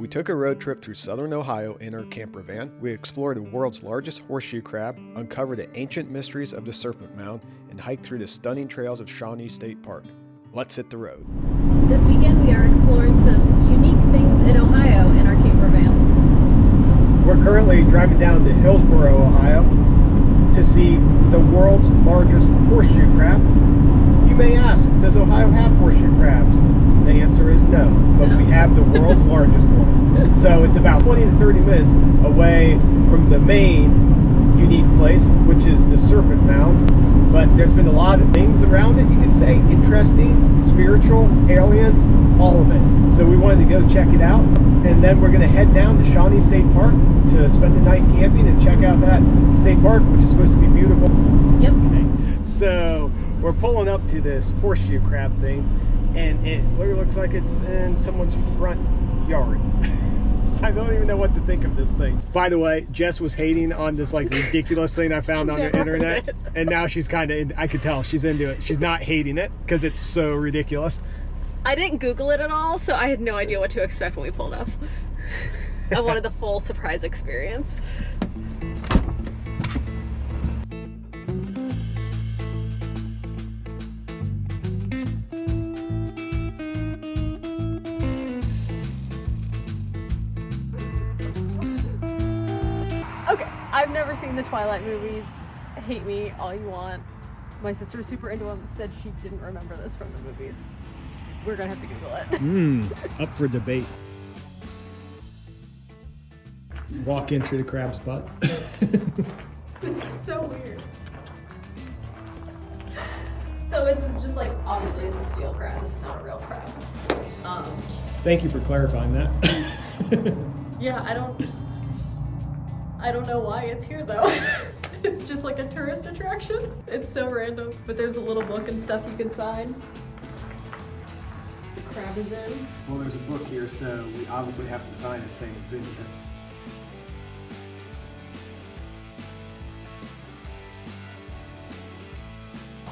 We took a road trip through southern Ohio in our camper van. We explored the world's largest horseshoe crab, uncovered the ancient mysteries of the Serpent Mound, and hiked through the stunning trails of Shawnee State Park. Let's hit the road. This weekend we are exploring some unique things in Ohio in our camper van. We're currently driving down to Hillsboro, Ohio to see the world's largest horseshoe crab. You may ask, does Ohio have horseshoe crabs? The answer is no, but we have the world's largest one. So it's about 20 to 30 minutes away from the main unique place, which is the Serpent Mound. But there's been a lot of things around it, you could say, interesting, spiritual, aliens, all of it. So we wanted to go check it out. And then we're going to head down to Shawnee State Park to spend the night camping and check out that state park, which is supposed to be beautiful. Yep. Okay. So we're pulling up to this horseshoe crab thing, and it looks like it's in someone's front yard. I don't even know what to think of this thing. By the way, Jess was hating on this like ridiculous thing I found on the internet, and now she's kind of, I could tell she's into it. She's not hating it because it's so ridiculous. I didn't Google it at all, so I had no idea what to expect when we pulled up. I wanted the full surprise experience. Okay, I've never seen the Twilight movies. Hate me all you want. My sister was super into them, said she didn't remember this from the movies. We're gonna have to Google it. Up for debate. Walk in through the crab's butt. This is so weird. So this is just like, obviously it's a steel crab. This is not a real crab. Thank you for clarifying that. Yeah, I don't know why it's here though. It's just like a tourist attraction. It's so random. But there's a little book and stuff you can sign. The crab is in. Well, there's a book here, so we obviously have to sign it saying it's been here.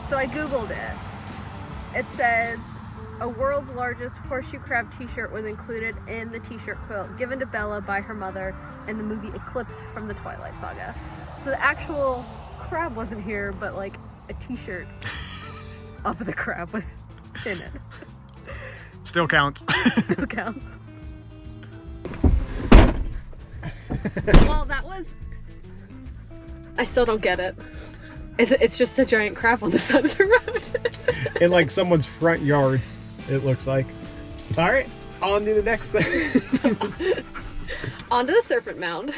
So I Googled it. It says a world's largest horseshoe crab t-shirt was included in the t-shirt quilt given to Bella by her mother in the movie Eclipse from the Twilight Saga. So the actual crab wasn't here, but like a t-shirt of the crab was in it. Still counts. Still counts. Well, that was... I still don't get it. It's just a giant crab on the side of the road. In like someone's front yard, it looks like. All right, on to the next thing. On to the Serpent Mound.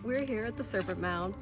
We're here at the Serpent Mound.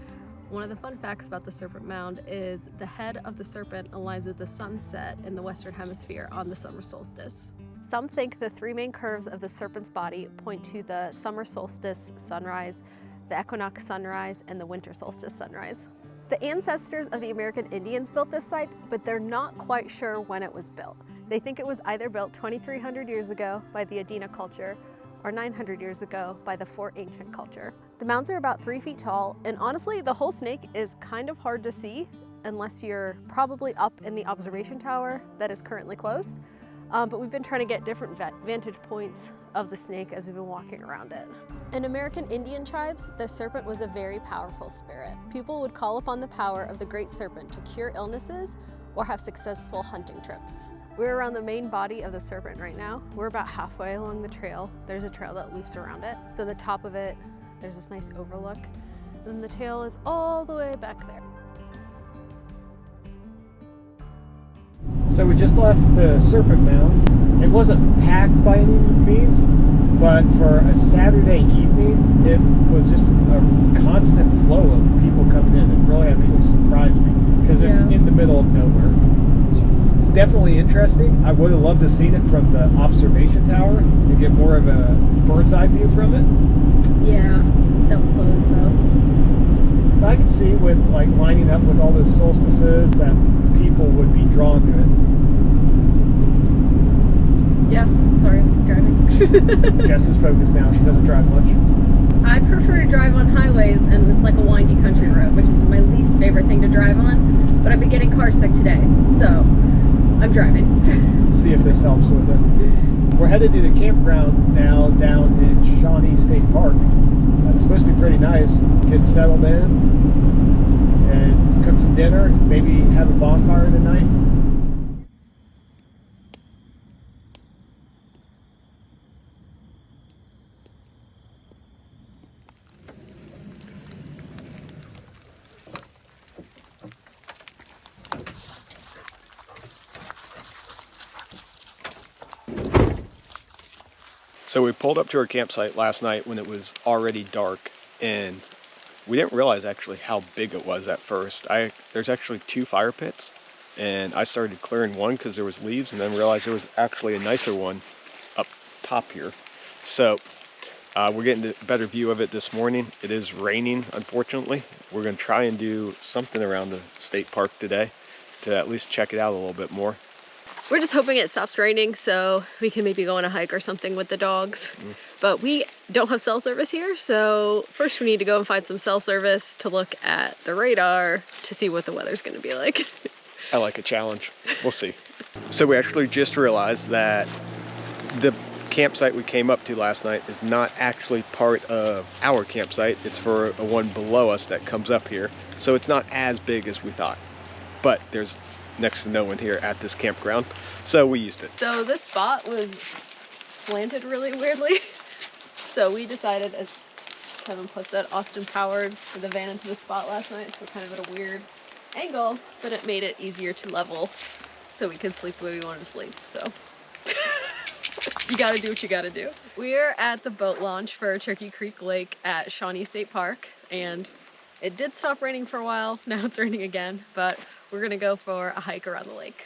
One of the fun facts about the Serpent Mound is the head of the serpent aligns with the sunset in the Western Hemisphere on the summer solstice. Some think the three main curves of the serpent's body point to the summer solstice sunrise, the equinox sunrise, and the winter solstice sunrise. The ancestors of the American Indians built this site, but they're not quite sure when it was built. They think it was either built 2,300 years ago by the Adena culture or 900 years ago by the Fort Ancient culture. The mounds are about 3 feet tall, and honestly, the whole snake is kind of hard to see unless you're probably up in the observation tower that is currently closed. But we've been trying to get different vantage points of the snake as we've been walking around it. In American Indian tribes, the serpent was a very powerful spirit. People would call upon the power of the great serpent to cure illnesses or have successful hunting trips. We're around the main body of the serpent right now. We're about halfway along the trail. There's a trail that loops around it. So the top of it, there's this nice overlook. And the tail is all the way back there. So we just left the Serpent Mound. It wasn't packed by any means, but for a Saturday evening, it was just a constant flow of people coming in. It really actually surprised me because it's in the middle of nowhere. Yes. It's definitely interesting. I would have loved to have seen it from the observation tower to get more of a bird's eye view from it. Yeah, that was closed though. But I could see with like lining up with all those solstices that people would be drawn to it. Yeah, sorry, I'm driving. Jess is focused now. She doesn't drive much. I prefer to drive on highways, and it's like a windy country road, which is my least favorite thing to drive on. But I've been getting car sick today, so I'm driving. See if this helps with it. We're headed to the campground now down in Shawnee State Park. It's supposed to be pretty nice. Get settled in and cook some dinner, maybe have a bonfire tonight. So we pulled up to our campsite last night when it was already dark, and we didn't realize actually how big it was at first. There's actually 2 fire pits, and I started clearing one because there was leaves, and then realized there was actually a nicer one up top here. So we're getting a better view of it this morning. It is raining, unfortunately. We're going to try and do something around the state park today to at least check it out a little bit more. We're just hoping it stops raining so we can maybe go on a hike or something with the dogs. But we don't have cell service here, so first we need to go and find some cell service to look at the radar to see what the weather's going to be like. I like a challenge. We'll see. So we actually just realized that the campsite we came up to last night is not actually part of our campsite. It's for a one below us that comes up here. So it's not as big as we thought. But there's next to no one here at this campground, so we used it. So this spot was slanted really weirdly. So we decided, as Kevin puts it, Austin powered the van into the spot last night, so kind of at a weird angle, but it made it easier to level so we could sleep the way we wanted to sleep. So you gotta do what you gotta do. We're at the boat launch for Turkey Creek Lake at Shawnee State Park, and it did stop raining for a while. Now it's raining again, but we're gonna go for a hike around the lake.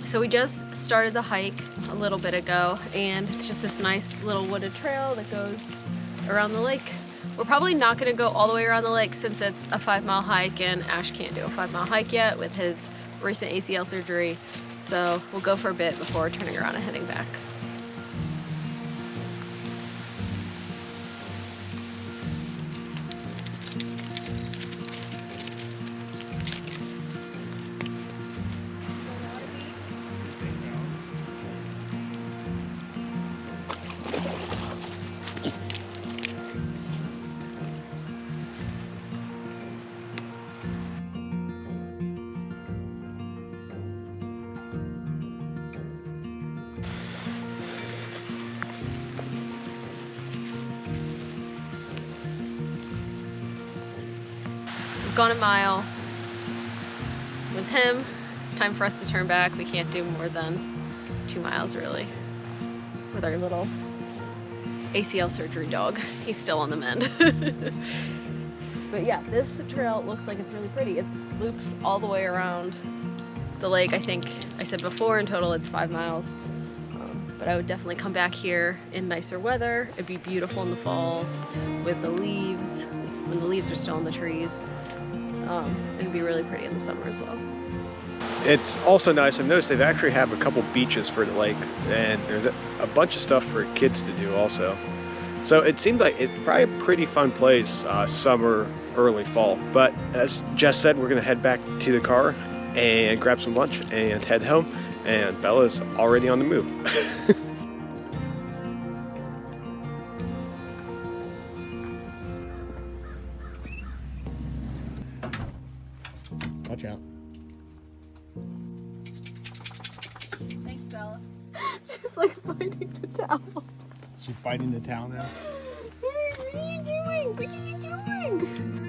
So we just started the hike a little bit ago, and it's just this nice little wooded trail that goes around the lake. We're probably not going to go all the way around the lake since it's a 5-mile hike, and Ash can't do a 5-mile hike yet with his recent ACL surgery. So we'll go for a bit before turning around and heading back. Gone a mile with him. It's time for us to turn back. We can't do more than 2 miles really with our little ACL surgery dog. He's still on the mend. But yeah, this trail looks like it's really pretty. It loops all the way around the lake. I think I said before in total it's 5 miles. But I would definitely come back here in nicer weather. It'd be beautiful in the fall with the leaves, when the leaves are still on the trees. It'd be really pretty in the summer as well. It's also nice. I've noticed they actually have a couple beaches for the lake, and there's a bunch of stuff for kids to do also. So it seemed like it's probably a pretty fun place, summer, early fall. But as Jess said, we're gonna head back to the car and grab some lunch and head home. And Bella's already on the move. Watch out. Thanks, Bella. She's like biting the towel. She's biting the towel now. What are you doing? What are you doing?